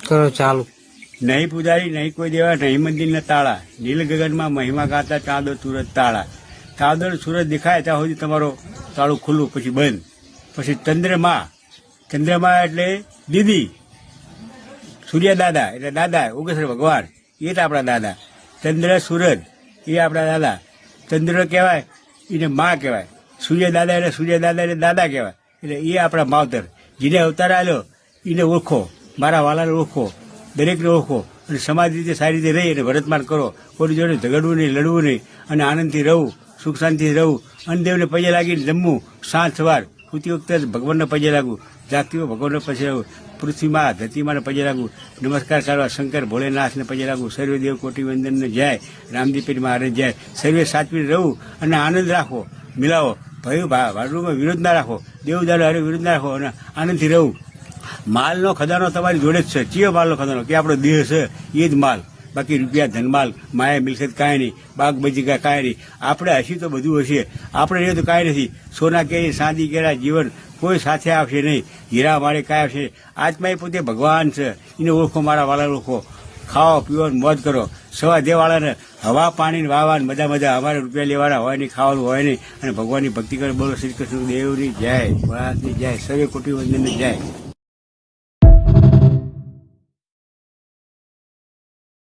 કરો ચાલુ. નહીં પૂજારી નહીં કોઈ દેવા નહીં મંદિરના તાળા, નીલ ગગનમાં મહિમા ગાતા ચાંદો સૂરજ તાળા. ચાંદો સૂરજ દેખાય ત્યાં સુધી તમારો તાળું ખુલ્લું, પછી બંધ. પછી ચંદ્રમા એટલે દીદી, સૂર્ય દાદા એટલે દાદા ઉગેશ્વર ભગવાન, એ તો આપણા દાદા. ચંદ્ર સૂરજ એ આપણા દાદા. ચંદ્ર કહેવાય એને માં કહેવાય, સૂર્ય દાદા એટલે દાદા કહેવાય. એટલે એ આપણા માવતર. જેને અવતાર આવ્યો એને ઓળખો, મારા વાલાને ઓળખો, દરેકને ઓળખો અને સમાજ રીતે સારી રીતે રહી અને વર્તમાન કરો. કોઈ જોડે ઝઘડવું નહીં, લડવું નહીં અને આનંદથી રહું, સુખ શાંતિથી રહું. અન્નદેવને પગે લાગીને જમવું, સાંજ સવાર સૂતી વખતે પગવાનને પગે લાગવું, જાગતી ભગવાનને પગે લાગવું, પૃથ્વીમાં ધરતીમાં પગે લાગવું, નમસ્કાર કરવા શંકર ભોલેનાથને પગે લાગવું. સર્વે દેવ કોટી વંદનને જાય, રામદીપીર મહારાજ જાય. સર્વે સાચવીને રહું અને આનંદ રાખો, મિલાવો. ભાડુમાં વિરોધ ના રાખો, દેવદાર હારે વિરોધ ના રાખો અને આનંદથી રહું. માલનો ખજાનો તમારી જોડે જ છે. ચિયો માલનો ખજાનો કે આપણો દેહ છે એ જ માલ. બાકી રૂપિયા ધનમાલ માયા મિલકત કાંઈ નહીં, બાગ બગીચા કાંઈ નહીં. આપણે હસી તો બધું હશે, આપણે રહે તો કાંઈ નથી. સોના કેરી ચાંદી કેરા જીવન કોઈ સાથે આવશે નહીં, હીરા માળે કાંઈ આવશે. આત્મા એ પોતે ભગવાન છે, એને ઓળખો, મારા વાળા ઓળખો. ખાઓ પીવો મોજ કરો. સવા દેવાળાને હવા પાણી વાવવા મજા. અમારે રૂપિયા લેવાના હોય નહીં, ખાવાનું હોય નહીં અને ભગવાનની ભક્તિ કરે. બોલો શ્રી કૃષ્ણ દેવની જય, ભોળાનાથની જય, સર્વે કોટી વંદનની જય.